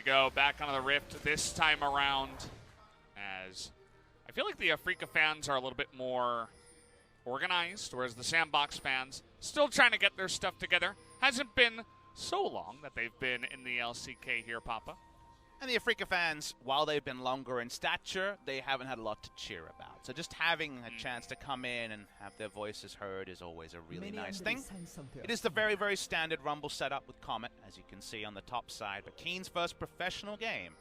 go, back onto the Rift this time around, as I feel like the Afrika fans are a little bit more organized, whereas the Sandbox fans still trying to get their stuff together. Hasn't been so long that they've been in the LCK here, Papa. And the Afrika fans, while they've been longer in stature, they haven't had a lot to cheer about. So just having a chance to come in and have their voices heard is always a really nice thing. It is the very, very standard Rumble setup with Comet, as you can see on the top side. But Keen's first professional game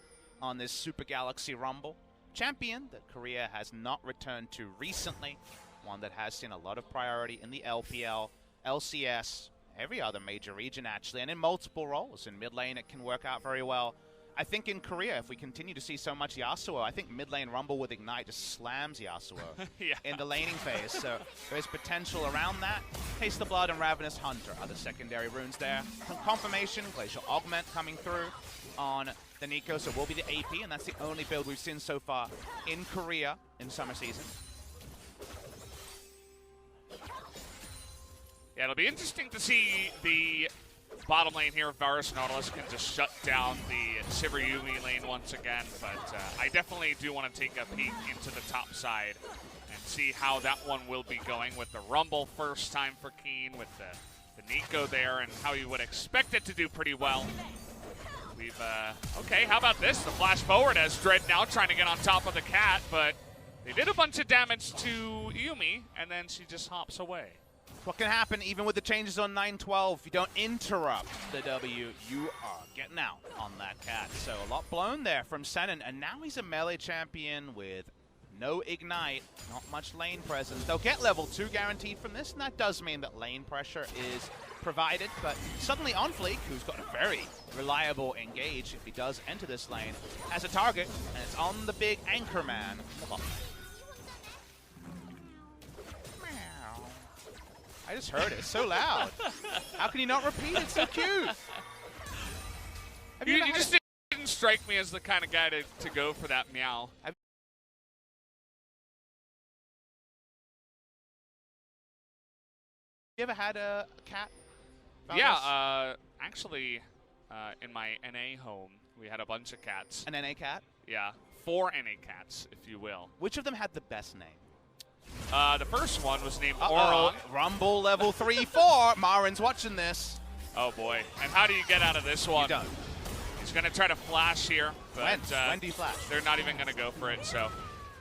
on this Super Galaxy Rumble. Champion that Korea has not returned to recently. One that has seen a lot of priority in the LPL, LCS, every other major region actually, and in multiple roles. In mid lane it can work out very well. I think in Korea, if we continue to see so much Yasuo, I think mid lane Rumble with Ignite just slams Yasuo in the laning phase. So there's potential around that. Taste the Blood and Ravenous Hunter are the secondary runes there. Confirmation, Glacial Augment coming through on the Nico, so will be the AP, and that's the only build we've seen so far in Korea in summer season. Yeah, it'll be interesting to see the bottom lane here if Varus Nautilus can just shut down the Sivir Yumi lane once again, but I definitely do want to take a peek into the top side and see how that one will be going with the Rumble first time for Keen, with the Nico there, and how you would expect it to do pretty well. We've, okay, how about this? The flash forward as Dread now trying to get on top of the cat, but they did a bunch of damage to Yumi, and then she just hops away. What can happen even with the changes on 9-12? If you don't interrupt the W, you are getting out on that cat. So a lot blown there from Sennen, and now he's a melee champion with no Ignite, not much lane presence. They'll get level 2 guaranteed from this, and that does mean that lane pressure is provided, but suddenly OnFleek, who's got a very reliable engage if he does enter this lane, has a target, and it's on the big anchor man. I just heard it. It's so loud. How can you not repeat it? It's so cute. You just didn't strike me as the kind of guy to go for that meow. Have you ever had a cat? Yeah, actually, in my NA home, we had a bunch of cats. An NA cat? Yeah, 4 NA cats, if you will. Which of them had the best name? The first one was named Oron. Rumble level 3-4. Marin's watching this. Oh boy. And how do you get out of this one? You don't. He's going to try to flash here. But, when do you flash? They're not even going to go for it, so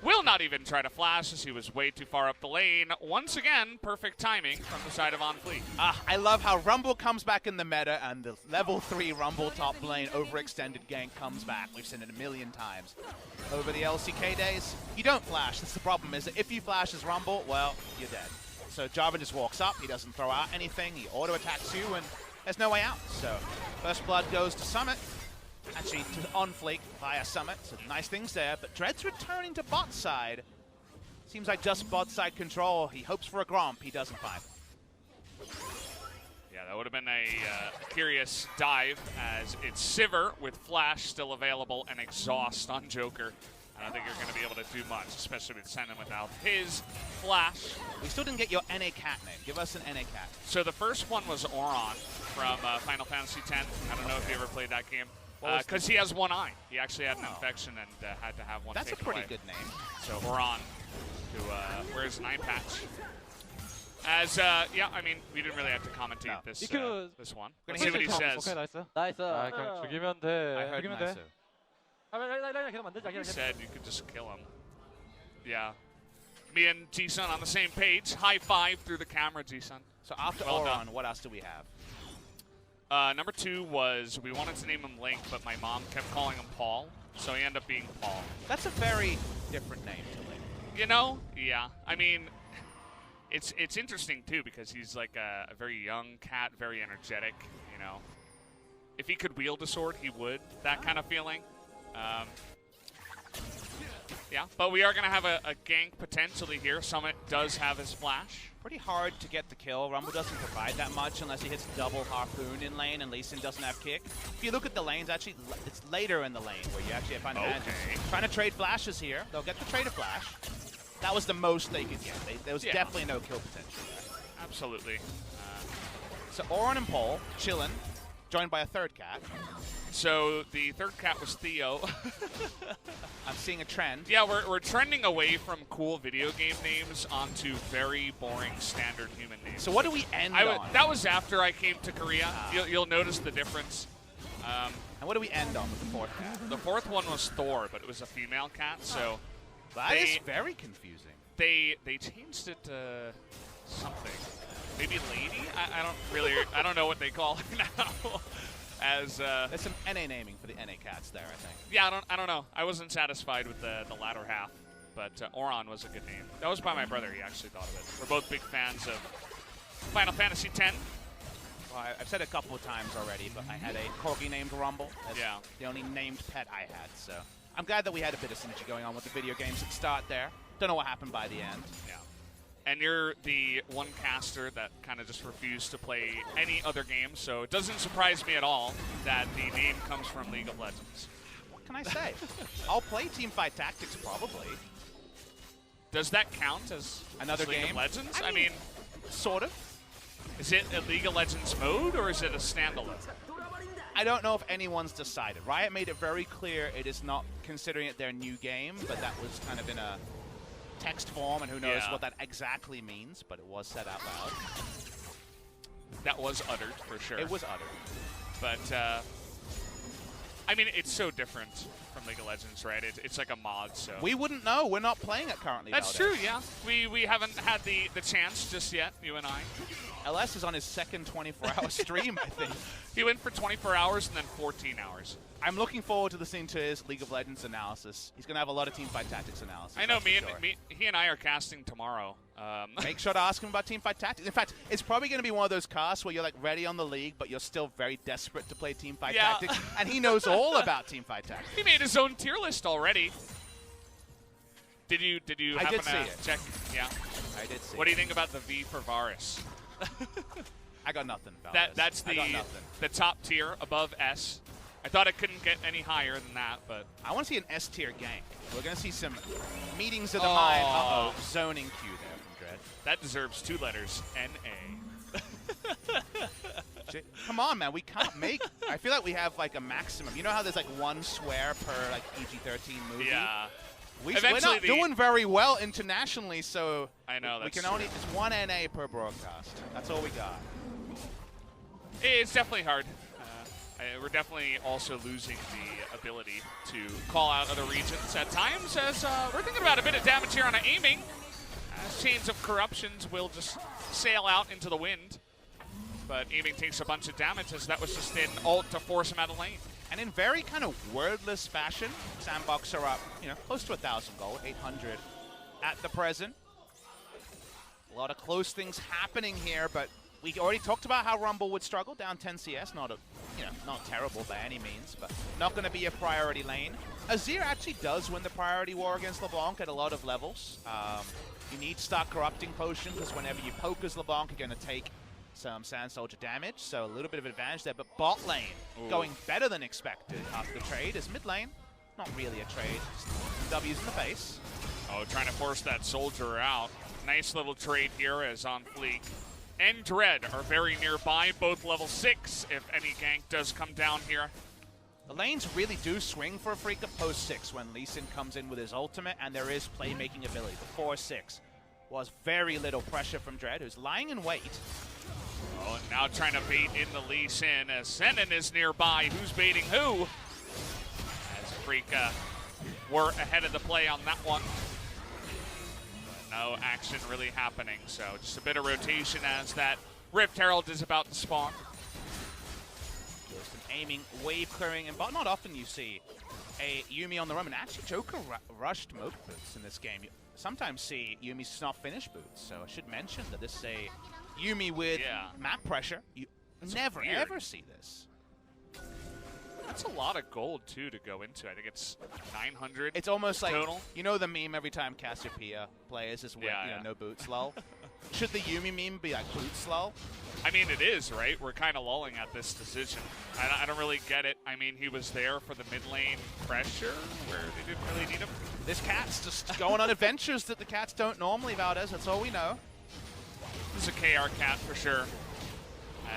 will not even try to flash as he was way too far up the lane. Once again, perfect timing from the side of OnFleek. I love how Rumble comes back in the meta and the level 3 Rumble top lane overextended gank comes back. We've seen it a million times. Over the LCK days, you don't flash. That's the problem, is that if you flash as Rumble, well, you're dead. So Jarvan just walks up, he doesn't throw out anything, he auto-attacks you, and there's no way out. So first blood goes to Summit. Actually, to OnFleek via Summit, so nice things there. But Dread's returning to bot side. Seems like just bot side control. He hopes for a Gromp. He doesn't find. Yeah, that would have been a curious dive, as it's Sivir with Flash still available and Exhaust on Joker. I don't think you're going to be able to do much, especially with Sennen without his Flash. We still didn't get your NA cat name. Give us an NA cat. So the first one was Oron from Final Fantasy X. I don't know if you ever played that game. Because he has one eye. He actually had an infection and had to have one taken away. That's a pretty good name. So Oron, who wears an eye patch. As, yeah, I mean, we didn't really have to commentate this one. Let's see what he says. 나이스. 아, 그냥 죽이면 돼. I heard 죽이면 nice. 돼. 아, 라인 계속 만들자. He said you could just kill him. Yeah. Me and G-Sun on the same page. High five through the camera, G-Sun. So after Well Oron, done. what else do we have? Number 2 was, we wanted to name him Link, but my mom kept calling him Paul, so he ended up being Paul. That's a very different name to Link. You know? Yeah. I mean, it's interesting, too, because he's like a very young cat, very energetic, you know. If he could wield a sword, he would. That kind of feeling. Yeah, but we are going to have a gank potentially here. Summit does have his Flash. Pretty hard to get the kill. Rumble doesn't provide that much unless he hits double Harpoon in lane and Lee Sin doesn't have kick. If you look at the lanes, actually, it's later in the lane where you actually find advantages. Trying to trade flashes here. They'll get the trade of flash. That was the most they could get. There was definitely no kill potential there. Absolutely. So Oron and Paul chilling, joined by a third cat. So the third cat was Theo. I'm seeing a trend. Yeah, we're trending away from cool video game names onto very boring standard human names. So what do we end on? That was after I came to Korea. You'll notice the difference. And what do we end on with the fourth cat? The fourth one was Thor, but it was a female cat, so... That is very confusing. They changed it to something. Maybe Lady? I don't know what they call her now. As there's some NA naming for the NA cats there, I think. Yeah, I don't know. I wasn't satisfied with the latter half, but Oron was a good name. That was by my brother. He actually thought of it. We're both big fans of Final Fantasy X. Well, I've said it a couple of times already, but I had a corgi named Rumble. That's yeah. the only named pet I had, so I'm glad that we had a bit of synergy going on with the video games at the start there. Don't know what happened by the end. Yeah. And you're the one caster that kind of just refused to play any other game, so it doesn't surprise me at all that the name comes from League of Legends. What can I say? I'll play Teamfight Tactics probably. Does that count as another League game? Of Legends? I mean, sort of. Is it a League of Legends mode, or is it a standalone? I don't know if anyone's decided. Riot made it very clear it is not considering it their new game, but that was kind of in a text form, and who knows what that exactly means, but it was said out loud. That was uttered, for sure. It was uttered. But, I mean, it's so different from League of Legends, right? It's like a mod, so... We wouldn't know. We're not playing it currently. That's true, yeah. We haven't had the chance just yet, you and I. LS is on his second 24-hour stream, I think. He went for 24 hours and then 14 hours. I'm looking forward to listening to his League of Legends analysis. He's going to have a lot of Teamfight Tactics analysis. I know, he and I are casting tomorrow. Make sure to ask him about Teamfight Tactics. In fact, it's probably going to be one of those casts where you're like ready on the league, but you're still very desperate to play Teamfight Tactics. And he knows all about Teamfight Tactics. He made his own tier list already. Did you happen to check? Yeah. I did see What do you think about the V for Varus? I got nothing about this. That's the top tier above S. I thought it couldn't get any higher than that, but... I want to see an S-tier gank. We're going to see some meetings of the mind. Uh-oh, zoning Q there from Dread. That deserves 2 letters, N-A. Come on, man. We can't make... I feel like we have, like, a maximum. You know how there's, like, 1 swear per, like, PG-13 movie? Yeah. We're not doing very well internationally, so... I know, that's we can only... It's 1 NA per broadcast. That's all we got. It's definitely hard. We're definitely also losing the ability to call out other regions at times, as we're thinking about a bit of damage here on an aiming. Chains of Corruptions will just sail out into the wind. But aiming takes a bunch of damage, as that was just an ult to force him out of lane. And in very kind of wordless fashion, Sandbox are up, close to 1,000 gold, 800 at the present. A lot of close things happening here, but we already talked about how Rumble would struggle, down 10 CS, not terrible by any means, but not going to be a priority lane. Azir actually does win the priority war against LeBlanc at a lot of levels. You need to start corrupting potion, because whenever you poke as LeBlanc, you're going to take some Sand Soldier damage, so a little bit of advantage there, but bot lane going better than expected after the trade, as mid lane, not really a trade, just W's in the face. Oh, trying to force that soldier out. Nice little trade here as on fleek and Dread are very nearby, both level 6, if any gank does come down here. The lanes really do swing for a freak of post 6 when Lee Sin comes in with his ultimate, and there is playmaking ability. The 4-6 was very little pressure from Dread, who's lying in wait. Oh, and now trying to bait in the Lee Sin as Senin is nearby. Who's baiting who? As Freaka were ahead of the play on that one. No action really happening, so just a bit of rotation as that Rift Herald is about to spawn. Just an aiming, wave clearing, and not often you see a Yuumi on the roam, and actually Joker rushed Moke boots in this game. You sometimes see Yuumi snuff finish boots, so I should mention that this is a Yuumi with map pressure. You never, ever see this. That's a lot of gold, too, to go into. I think it's 900 It's almost like, total. You know the meme every time Cassiopeia plays is with, no boots lull? Should the Yuumi meme be like boots lull? I mean, it is, right? We're kind of lulling at this decision. I don't really get it. I mean, he was there for the mid lane pressure where they didn't really need him. This cat's just going on adventures that the cats don't normally, Valdez. That's all we know. This is a KR cat for sure.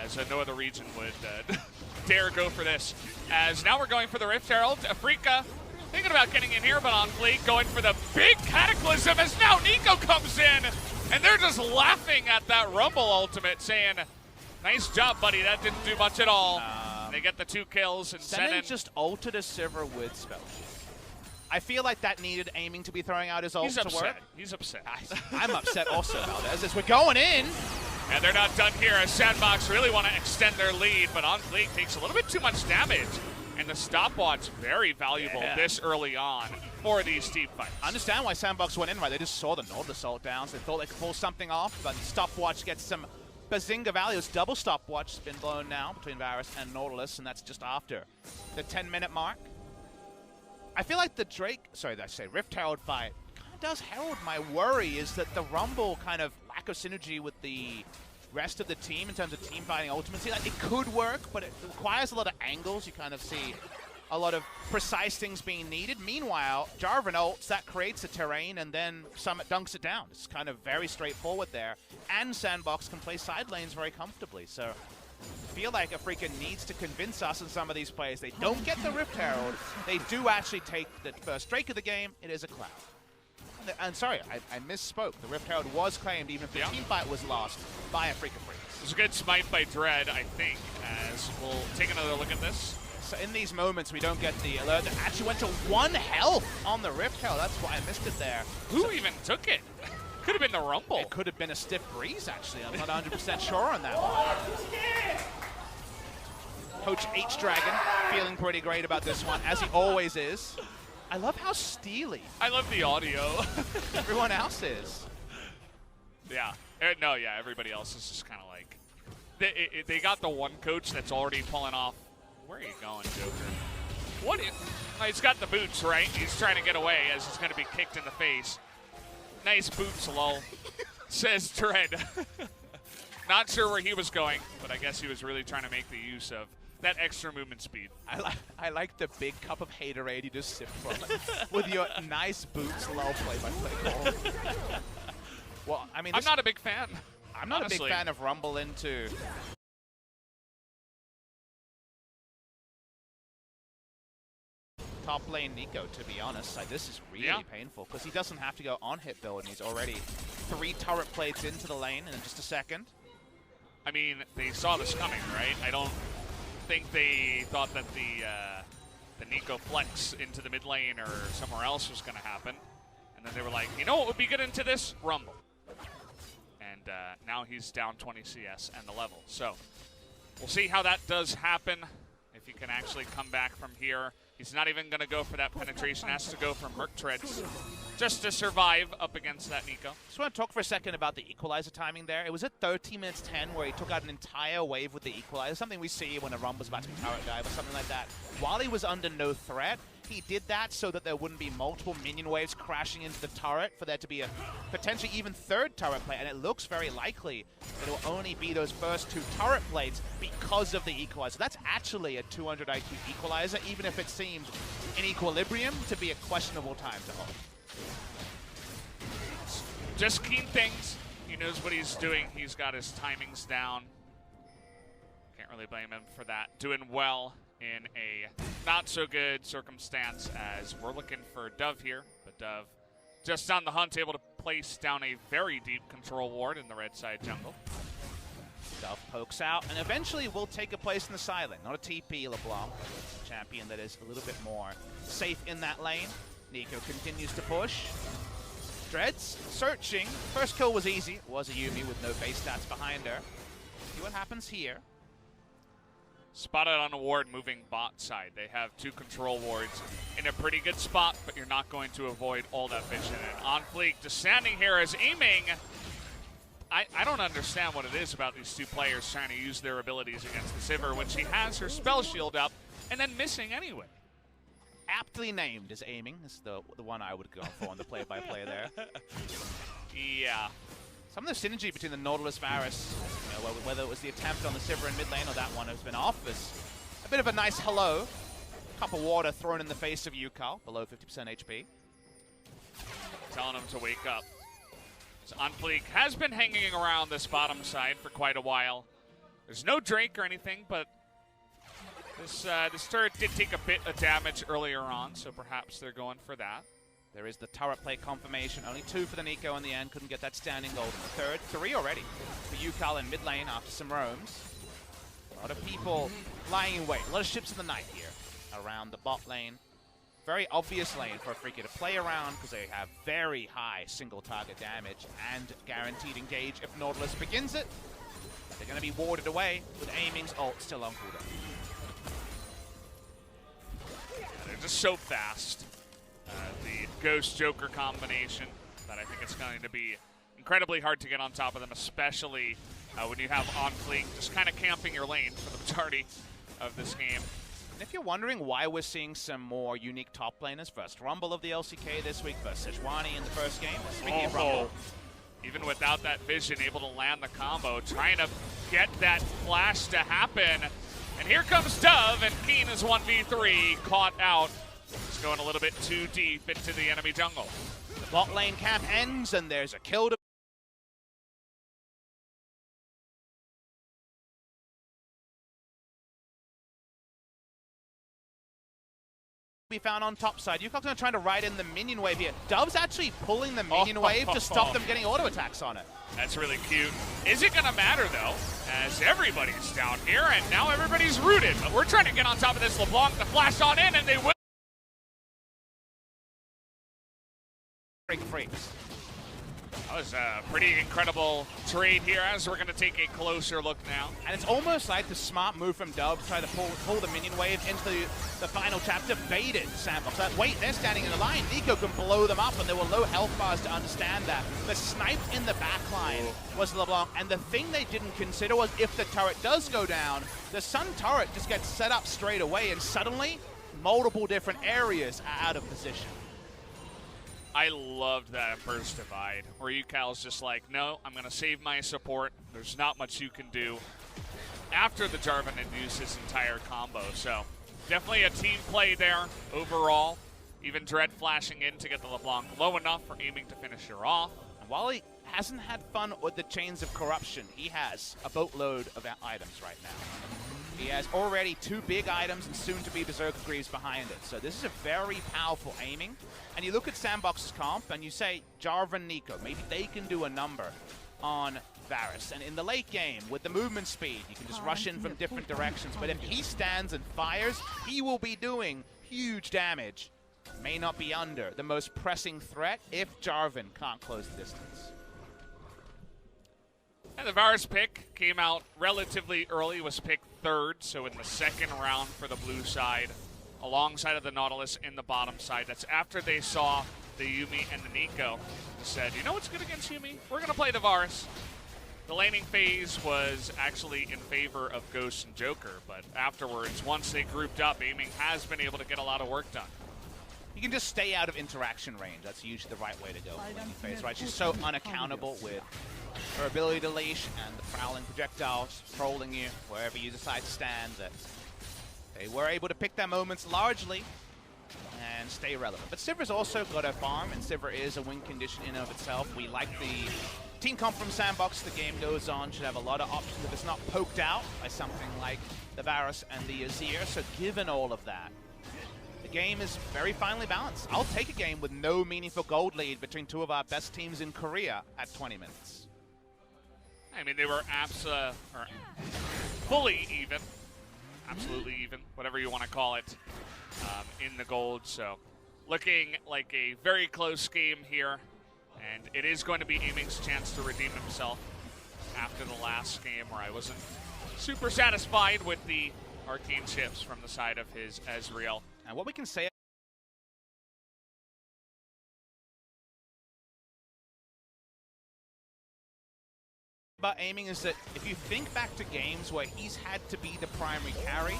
as no other region would dare go for this. As now we're going for the Rift Herald. Afrika thinking about getting in here, but on fleek going for the big Cataclysm as now Nico comes in, and they're just laughing at that Rumble ultimate, saying, nice job, buddy, that didn't do much at all. They get the 2 kills, and Senin just ulted a Sivir with Spell Shield. I feel like that needed aiming to be throwing out his ult to work. He's upset. I'm upset also, Valdez, as we're going in. And they're not done here, as Sandbox really want to extend their lead, but on fleek takes a little bit too much damage. And the stopwatch very valuable this early on for these team fights. I understand why Sandbox went in, right? They just saw the Nautilus ult down, so they thought they could pull something off, but stopwatch gets some bazinga value. It's double stopwatch has been blown now between Varus and Nautilus, and that's just after the 10-minute mark. I feel like the Rift Herald fight kind of does herald my worry is that the Rumble kind of lack of synergy with the rest of the team in terms of team fighting ultimacy. Like, it could work, but it requires a lot of angles. You kind of see a lot of precise things being needed. Meanwhile, Jarvan ults, that creates a terrain, and then Summit dunks it down. It's kind of very straightforward there. And Sandbox can play side lanes very comfortably. So I feel like Afrika needs to convince us in some of these plays. They don't get the Rift Herald. They do actually take the first Drake of the game. It is a Cloud. And sorry, I misspoke. The Rift Herald was claimed even if the team fight was lost by Afrika Freaks. It was a good smite by Dread, I think, as we'll take another look at this. So in these moments, we don't get the alert that actually went to 1 health on the Rift Herald. That's why I missed it there. Who even took it? Could have been the Rumble. It could have been a stiff breeze, actually. I'm not 100% sure on that one. Coach H-Dragon feeling pretty great about this one, as he always is. I love how steely. I love the audio. Everyone else is. Yeah. No, yeah, everybody else is just kind of like... They got the one coach that's already pulling off. Where are you going, Joker? What is... Oh, he's got the boots, right? He's trying to get away as he's going to be kicked in the face. Nice boots, lol. Says Dread. Not sure where he was going, but I guess he was really trying to make the use of that extra movement speed. I like the big cup of haterade you just sip from with your nice boots, lol play-by-play call. Well, I mean, I'm not a big fan. I'm not honestly a big fan of Rumble into top lane Nico, to be honest. Like, this is really painful because he doesn't have to go on hit build, and he's already 3 turret plates into the lane in just a second. I mean, they saw this coming, right? I don't think they thought that the Nico flex into the mid lane or somewhere else was going to happen. And then they were like, you know what would be good into this? Rumble. And now he's down 20 CS and the level. So we'll see how that does happen. If he can actually come back from here. He's not even going to go for that penetration. Has to go for Merc Treads just to survive up against that Nico. Just want to talk for a second about the equalizer timing there. It was at 13 minutes 10 where he took out an entire wave with the equalizer, something we see when a Rumble's about to be turret dive or something like that. While he was under no threat, he did that so that there wouldn't be multiple minion waves crashing into the turret for there to be a potentially even 3rd turret plate, and it looks very likely that it will only be those first 2 turret plates because of the equalizer. That's actually a 200 IQ equalizer, even if it seems in equilibrium to be a questionable time to hold. Just keen things. He knows what he's doing. He's got his timings down. Can't really blame him for that. Doing well in a not-so-good circumstance as we're looking for Dove here. But Dove just on the hunt, able to place down a very deep control ward in the red side jungle. Dove pokes out, and eventually will take a place in the side lane. Not a TP LeBlanc, champion that is a little bit more safe in that lane. Nico continues to push. Dreads searching. First kill was easy. It was a Yuumi with no base stats behind her. See what happens here. Spotted on a ward moving bot side. They have 2 control wards in a pretty good spot, but you're not going to avoid all that vision. And on fleek, just standing here is aiming. I don't understand what it is about these 2 players trying to use their abilities against the Sivir when she has her spell shield up and then missing anyway. Aptly named as aiming. This is the one I would go for on the play-by-play there. Yeah. Some of the synergy between the Nautilus Varus, you know, whether it was the attempt on the Sivir in mid lane or that one has been off, is a bit of a nice hello. Cup of water thrown in the face of Yukal, below 50% HP. Telling him to wake up. So Unfleek has been hanging around this bottom side for quite a while. There's no Drake or anything, but this turret did take a bit of damage earlier on, so perhaps they're going for that. There is the turret play confirmation. Only 2 for the Nico in the end. Couldn't get that standing gold in the third. 3 already for UCAL in mid lane after some roams. A lot of people lying in wait. A lot of ships in the night here around the bot lane. Very obvious lane for a Freaky to play around because they have very high single target damage and guaranteed engage if Nautilus begins it. They're going to be warded away with Aiming's ult still on cooldown. Yeah, they're just so fast. The Ghost Joker combination that I think it's going to be incredibly hard to get on top of them, especially when you have on fleek just kind of camping your lane for the majority of this game. And if you're wondering why we're seeing some more unique top laners, first Rumble of the LCK this week versus Sejuani in the first game. Speaking of Rumble, even without that vision, able to land the combo, trying to get that flash to happen. And here comes Dove, and Keen is 1v3, caught out. He's going a little bit too deep into the enemy jungle. The bot lane camp ends, and there's a kill to be found on top side. UCAL's going to try to ride in the minion wave here. Dove's actually pulling the minion wave to stop them getting auto attacks on it. That's really cute. Is it going to matter, though, as everybody's down here, and now everybody's rooted. But we're trying to get on top of this LeBlanc to flash on in, and they will. Freaks. That was a pretty incredible trade here, as we're going to take a closer look now. And it's almost like the smart move from Dove to try to pull the minion wave into the final chapter, baited Sandbox. Wait, they're standing in the line. Nico can blow them up, and there were low health bars to understand that. The snipe in the back line was LeBlanc, and the thing they didn't consider was if the turret does go down, the Sun turret just gets set up straight away, and suddenly multiple different areas are out of position. I loved that Burst Divide, where UCAL's just like, no, I'm going to save my support. There's not much you can do after the Jarvan induced his entire combo. So definitely a team play there overall. Even Dread flashing in to get the LeBlanc low enough for Aiming to finish her off. And while he hasn't had fun with the Chains of Corruption, he has a boatload of items right now. He has already 2 big items and soon to be Berserker Greaves behind it. So this is a very powerful Aiming. And you look at Sandbox's comp and you say, Jarvan, Nico, maybe they can do a number on Varus. And in the late game, with the movement speed, you can just rush in from different directions. But if he stands and fires, he will be doing huge damage. May not be under the most pressing threat if Jarvan can't close the distance. And the Varus pick came out relatively early, was picked 3rd, so in the 2nd round for the blue side, alongside of the Nautilus in the bottom side. That's after they saw the Yuumi and the Nico. They said, you know what's good against Yuumi? We're going to play the Varus. The laning phase was actually in favor of Ghost and Joker, but afterwards, once they grouped up, Aiming has been able to get a lot of work done. You can just stay out of interaction range. That's usually the right way to go for laning phase, right? She's so unaccountable with her ability to leash and the prowling projectiles trolling you wherever you decide to stand, that they were able to pick their moments largely and stay relevant. But Sivr's also got a farm, and Sivir is a win condition in and of itself. We like the team comp from Sandbox. The game goes on, should have a lot of options if it's not poked out by something like the Varus and the Azir. So given all of that, the game is very finely balanced. I'll take a game with no meaningful gold lead between 2 of our best teams in Korea at 20 minutes. I mean, they were fully even, absolutely even, whatever you want to call it, in the gold. So looking like a very close game here, and it is going to be Aiming's chance to redeem himself after the last game where I wasn't super satisfied with the arcane chips from the side of his Ezreal. And what we can say about Aiming is that if you think back to games where he's had to be the primary carry,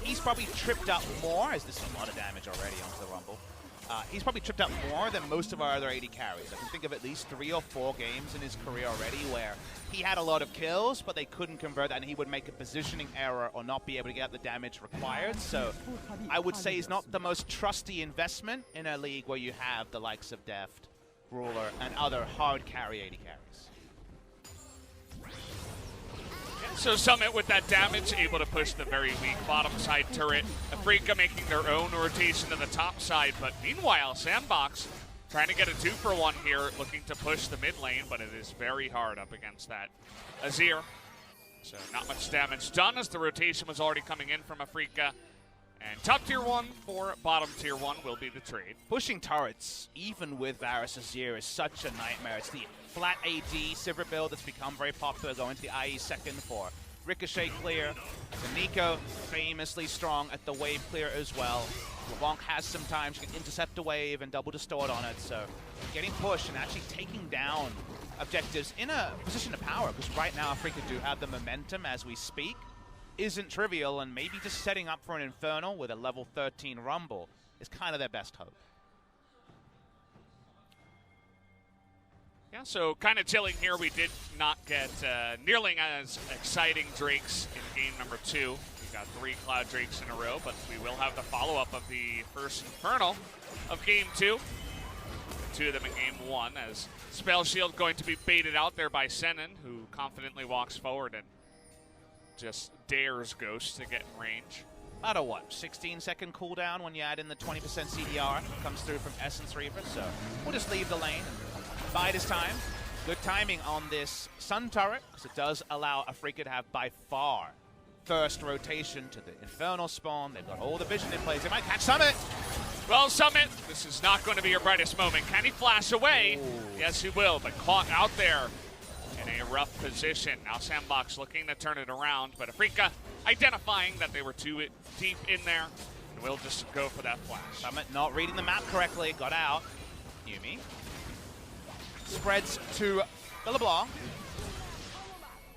he's probably tripped up more, as this is a lot of damage already onto the Rumble. He's probably tripped up more than most of our other 80 carries. I can think of at least 3 or 4 games in his career already where he had a lot of kills, but they couldn't convert that, and he would make a positioning error or not be able to get the damage required. So I would say he's not the most trusty investment in a league where you have the likes of Deft, Ruler, and other hard carry 80 carries. So Summit with that damage, able to push the very weak bottom side turret. Afrika making their own rotation to the top side, but meanwhile, Sandbox trying to get a 2-for-1 here, looking to push the mid lane, but it is very hard up against that Azir. So not much damage done as the rotation was already coming in from Afrika. And top tier 1 for bottom tier 1 will be the trade. Pushing turrets, even with Varus Azir, is such a nightmare. It's the flat AD Sivir build that's become very popular, going to the IE second for Ricochet clear. The Nico, famously strong at the wave clear as well. LeBlanc has some time, she can intercept a wave and double distort on it, so getting pushed and actually taking down objectives in a position of power, because right now Afrika do have the momentum as we speak, isn't trivial, and maybe just setting up for an Infernal with a level 13 Rumble is kind of their best hope. Yeah, so kind of chilling here. We did not get nearly as exciting Drakes in game number 2. We got 3 Cloud Drakes in a row, but we will have the follow-up of the first Infernal of game 2. 2 of them in game 1, as Spell Shield going to be baited out there by Senin, who confidently walks forward and just dares Ghost to get in range. About a 16-second cooldown when you add in the 20% CDR. Comes through from Essence Reaver, so we'll just leave the lane and bide his time. Good timing on this Sun turret, because it does allow Afrika to have by far first rotation to the Infernal spawn. They've got all the vision in place. They might catch Summit! Well, Summit, this is not going to be your brightest moment. Can he flash away? Ooh. Yes, he will, but caught out there in a rough position. Now Sandbox looking to turn it around, but Afrika identifying that they were too deep in there, and will just go for that flash. Summit not reading the map correctly, got out. Yumi spreads to LeBlanc.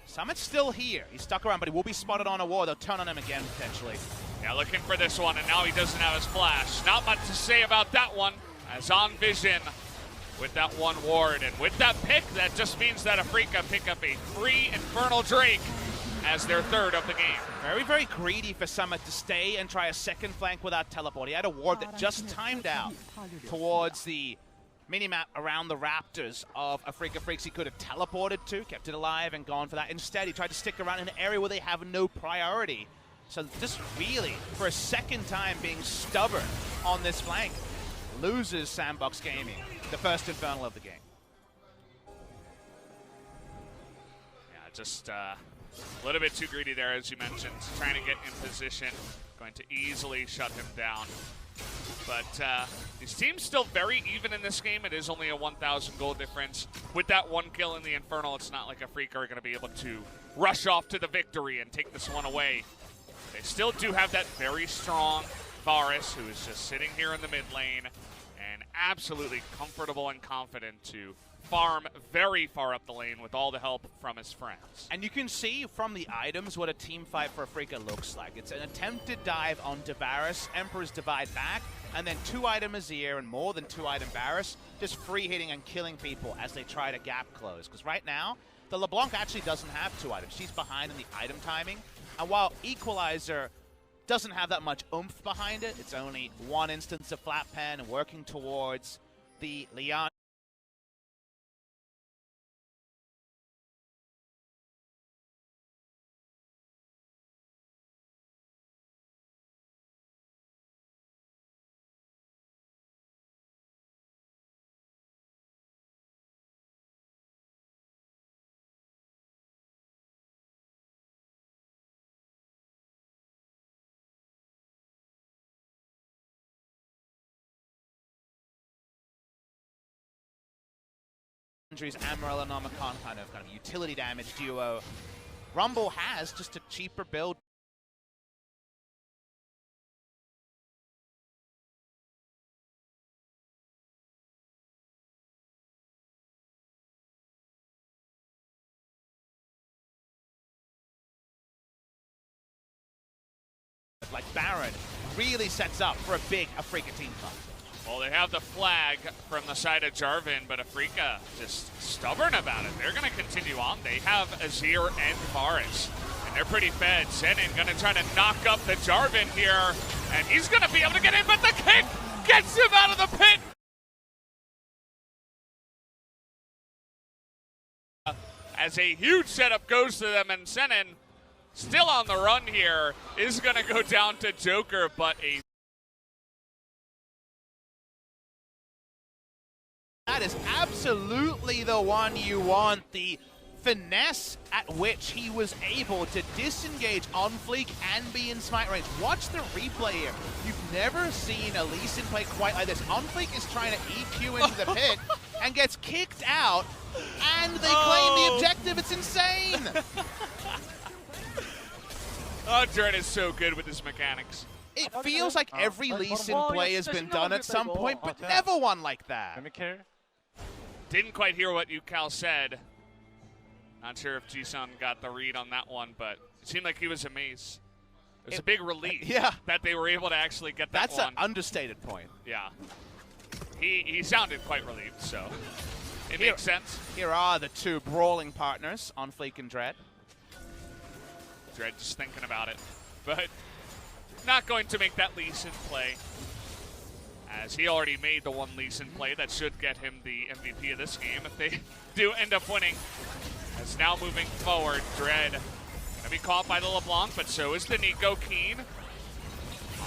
Summit's still here. He's stuck around, but he will be spotted on a wall. They'll turn on him again, potentially. Yeah, looking for this one, and now he doesn't have his flash. Not much to say about that one, as on vision with that one ward. And with that pick, that just means that Afrika pick up a free Infernal Drake as their third of the game. Very, very greedy for Summit to stay and try a second flank without teleport. He had a ward that just timed out towards the minimap around the Raptors of Afrika Freaks he could have teleported to, kept it alive and gone for that. Instead, he tried to stick around in an area where they have no priority. So just really, for a second time, being stubborn on this flank, loses Sandbox Gaming, the first Infernal of the game. Yeah, just a little bit too greedy there, as you mentioned. Trying to get in position, going to easily shut him down. But these teams still very even in this game. It is only a 1,000 gold difference. With that one kill in the Infernal, it's not like Afrika are going to be able to rush off to the victory and take this one away. They still do have that very strong Varus, who is just sitting here in the mid lane and absolutely comfortable and confident to farm very far up the lane with all the help from his friends. And you can see from the items what a team fight for Afrika looks like. It's an attempted dive onto Varus, Emperor's Divide back, and then 2-item Azir and more than 2-item Varus, just free hitting and killing people as they try to gap close. Because right now, the LeBlanc actually doesn't have 2 items. She's behind in the item timing. And while Equalizer doesn't have that much oomph behind it, it's only 1 instance of flat pen and working towards the Leon. Amaral and Omicron kind of utility damage duo. Rumble has just a cheaper build. Like Baron really sets up for a big Afrika team fight. Well, they have the flag from the side of Jarvan, but Afrika just stubborn about it. They're going to continue on. They have Azir and Varus, and they're pretty fed. Senin going to try to knock up the Jarvan here, and he's going to be able to get in, but the kick gets him out of the pit. As a huge setup goes to them, and Senin still on the run here, is going to go down to Joker, but that is absolutely the one you want. The finesse at which he was able to disengage on fleek and be in smite range. Watch the replay here. You've never seen a Lee Sin play quite like this. On fleek is trying to EQ into the pit and gets kicked out, and they claim the objective. It's insane. Dread is so good with his mechanics. It feels like every Lee Sin play has been done at some point, but never one like that. Didn't quite hear what Cal said. Not sure if Ji-sun got the read on that one, but it seemed like he was amazed. It was a big relief that they were able to actually get that one. That's an understated point. Yeah. He sounded quite relieved, so it makes sense. Here are the two brawling partners on Fleek and Dread. Dread just thinking about it, but not going to make that Lee Sin play, as he already made the one Lee Sin play that should get him the MVP of this game if they do end up winning. As now moving forward, Dread going to be caught by the LeBlanc, but so is the Nico. Keen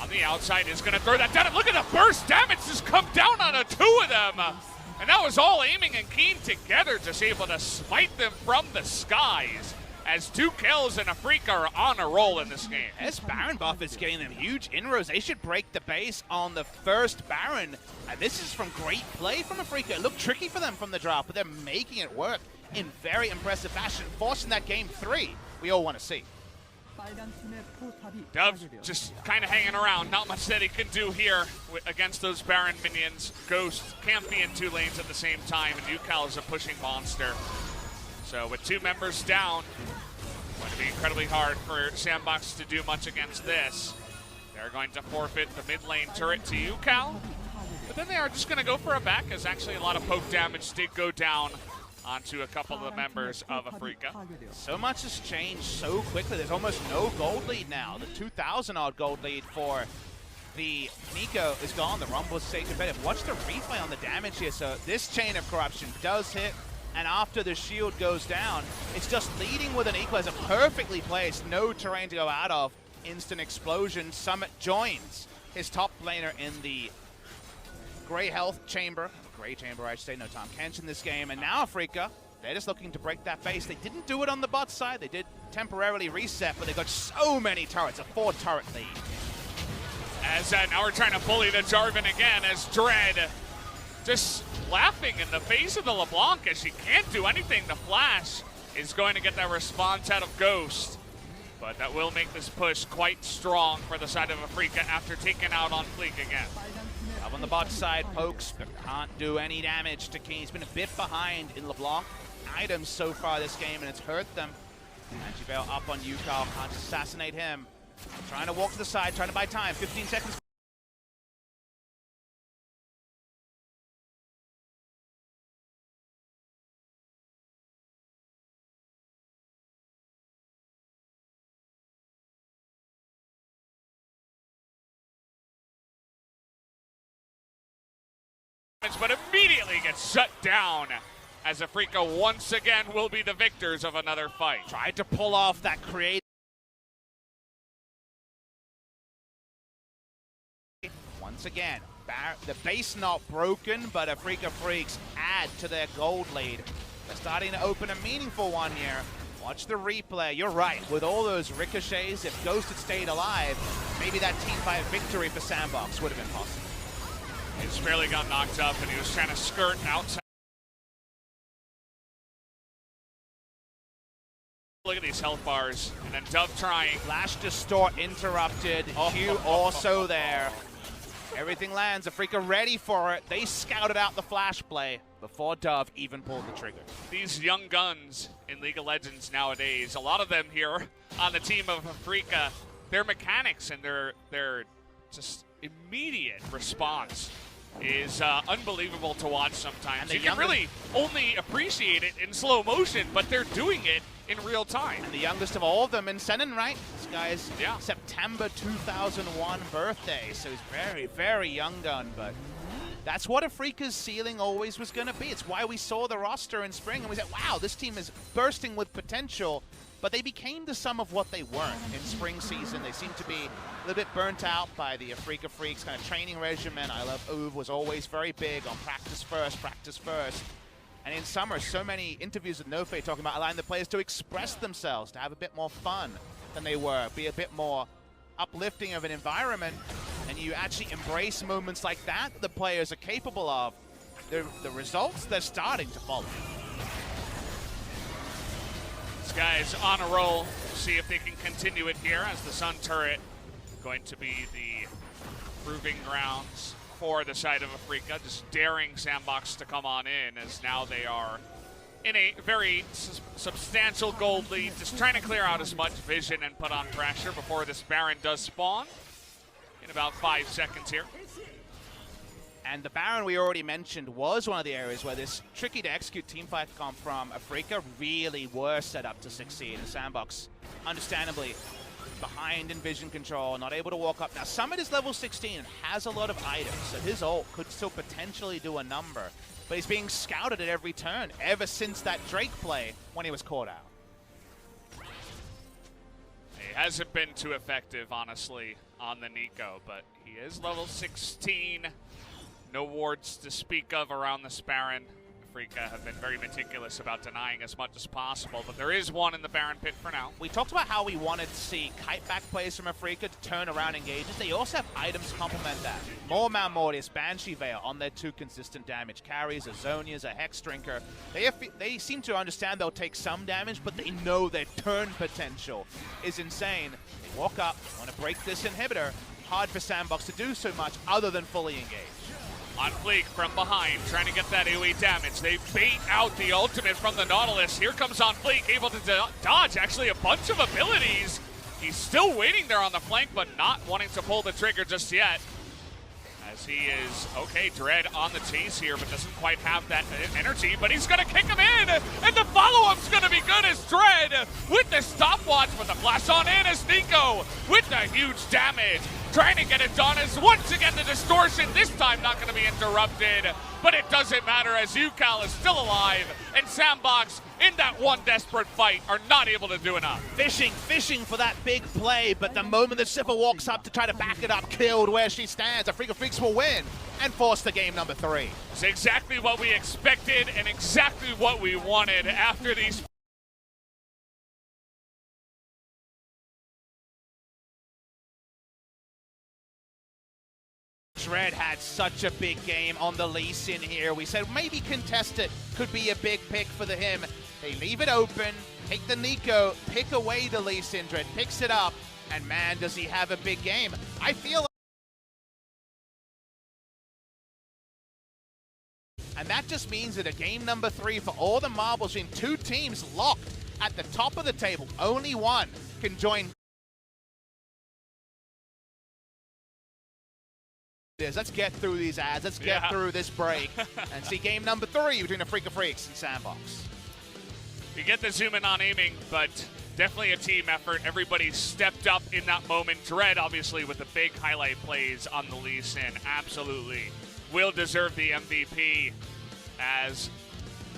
on the outside is going to throw that down. And look at the burst damage just come down on the two of them. And that was all aiming and Keen together, just able to smite them from the skies. As 2 kills and Afrika are on a roll in this game. This Baron buff is getting them huge inroads. They should break the base on the first Baron. And this is from great play from Afrika. It looked tricky for them from the drop, but they're making it work in very impressive fashion, forcing that game 3 we all want to see. Dove just kind of hanging around. Not much that he can do here against those Baron minions. Ghost can't be in 2 lanes at the same time, and Yukal is a pushing monster. So with 2 members down, going to be incredibly hard for Sandbox to do much against this. They're going to forfeit the mid lane turret to Yukal, but then they are just going to go for a back, as actually a lot of poke damage did go down onto a couple of the members of Afrika. So much has changed so quickly. There's almost no gold lead now. The 2,000 odd gold lead for the Nico is gone. The Rumble is stay competitive. Watch the replay on the damage here. So this chain of corruption does hit, and after the shield goes down, it's just leading with an equalizer perfectly placed. No terrain to go out of. Instant explosion. Summit joins his top laner in the Grey Health Chamber. Grey Chamber, I should say. No Tom Kench in this game. And now Afrika, they're just looking to break that base. They didn't do it on the bot side. They did temporarily reset, but they got so many turrets. A 4-turret lead. As now we're trying to bully the Jarvan again, as Dread just laughing in the face of the LeBlanc as she can't do anything. The flash is going to get that response out of Ghost, but that will make this push quite strong for the side of Afrika after taking out on Fleek again. Up on the bot side, pokes, but can't do any damage to Keen. He's been a bit behind in LeBlanc items so far this game, and it's hurt them. Angie-Veil up on Yukal, can't assassinate him. Trying to walk to the side, trying to buy time. 15 seconds. But immediately gets shut down as Afrika once again will be the victors of another fight. Tried to pull off that creative. Once again, the base not broken, but Afrika Freaks add to their gold lead. They're starting to open a meaningful one here. Watch the replay. You're right. With all those ricochets, if Ghost had stayed alive, maybe that team fight victory for Sandbox would have been possible. He just barely got knocked up, and he was trying to skirt outside. Look at these health bars, and then Dove trying. Flash Distort interrupted. Q also there. Everything lands. Afrika ready for it. They scouted out the flash play before Dove even pulled the trigger. These young guns in League of Legends nowadays, a lot of them here on the team of Afrika, their mechanics and their just immediate response is unbelievable to watch sometimes. You can really only appreciate it in slow motion, but they're doing it in real time. And the youngest of all of them in Senin, right? This guy's September 2001 birthday, so he's very, very young gun, but that's what Afrika's ceiling always was going to be. It's why we saw the roster in spring and we said, wow, this team is bursting with potential, but they became the sum of what they weren't in spring season. They seemed to be a little bit burnt out by the Afrika Freaks kind of training regimen. I Love Uv was always very big on practice first, practice first. And in summer, so many interviews with NoFe talking about allowing the players to express themselves, to have a bit more fun than they were, be a bit more uplifting of an environment, and you actually embrace moments like that the players are capable of. The results, they're starting to follow. This guy's on a roll. See if they can continue it here as the Sun turret going to be the proving grounds for the side of Afrika, just daring Sandbox to come on in, as now they are in a very substantial gold lead, just trying to clear out as much vision and put on pressure before this Baron does spawn in about 5 seconds here. And the Baron we already mentioned was one of the areas where this tricky to execute teamfight comp from Afrika really were set up to succeed. And Sandbox, understandably, behind in vision control, not able to walk up. Now, Summit is level 16 and has a lot of items, so his ult could still potentially do a number. But he's being scouted at every turn ever since that Drake play when he was caught out. He hasn't been too effective, honestly, on the Nico, but he is level 16. No wards to speak of around this Baron. Afrika have been very meticulous about denying as much as possible, but there is one in the Baron pit for now. We talked about how we wanted to see kite-back plays from Afrika to turn around engages. They also have items to complement that. More Malmortius, Banshee Veil on their 2 consistent damage carries, a Zonia's, a Hex Drinker. They seem to understand they'll take some damage, but they know their turn potential is insane. They walk up, want to break this inhibitor. Hard for Sandbox to do so much other than fully engage. On Fleek from behind, trying to get that AoE damage. They bait out the ultimate from the Nautilus. Here comes On Fleek, able to dodge actually a bunch of abilities. He's still waiting there on the flank, but not wanting to pull the trigger just yet. As he is, okay, Dread on the chase here, but doesn't quite have that energy, but he's gonna kick him in, and the follow-up's gonna be good as Dread with the stopwatch, but the flash on in as Nico with the huge damage. Trying to get it done as once again the distortion, this time not going to be interrupted, but it doesn't matter as UCal is still alive, and Sandbox in that one desperate fight are not able to do enough. Fishing for that big play, but the moment that Sipper walks up to try to back it up, killed where she stands. Afrika Freaks will win and force the game number 3. It's exactly what we expected and exactly what we wanted after these Dread had such a big game on the Lee Sin here. We said maybe Contested could be a big pick for him. They leave it open, take the Nico, pick away the Lee Sin. Dread picks it up, and man, does he have a big game. I feel and that just means that a game number 3 for all the marbles between 2 teams locked at the top of the table. Only one can join. Let's get through these ads. Let's get through this break and see game number 3 between the Afrika Freaks and Sandbox. You get the zoom in on aiming, but definitely a team effort. Everybody stepped up in that moment. Dread, obviously, with the big highlight plays on the Lee Sin, absolutely will deserve the MVP. As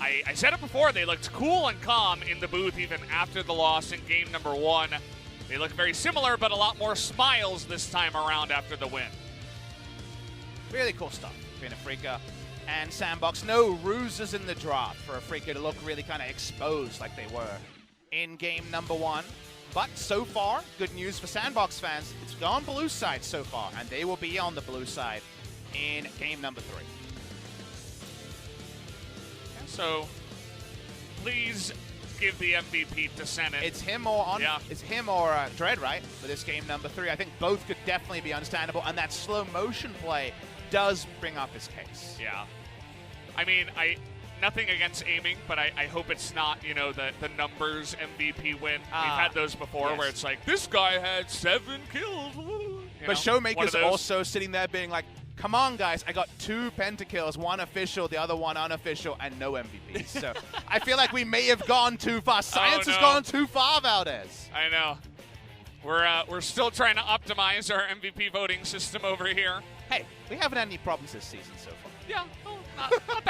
I said it before, they looked cool and calm in the booth even after the loss in game number 1. They look very similar, but a lot more smiles this time around after the win. Really cool stuff between Afrika and Sandbox. No ruses in the draft for Afrika to look really kind of exposed like they were in game number 1. But so far, good news for Sandbox fans. It's gone blue side so far, and they will be on the blue side in game number 3. So, please give the MVP to Senate. It's him or it's him or Dread, right? For this game number 3. I think both could definitely be understandable, and that slow motion play does bring up his case. Yeah. I mean, nothing against aiming, but I hope it's not, you know, the numbers MVP win. We've had those before where it's like, this guy had 7 kills. But Showmaker's also sitting there being like, come on, guys, I got 2 pentakills, 1 official, the other 1 unofficial, and no MVPs. So I feel like we may have gone too far. Science has gone too far, Valdez. I know. We're still trying to optimize our MVP voting system over here. Hey, we haven't had any problems this season so far. Yeah, well, not that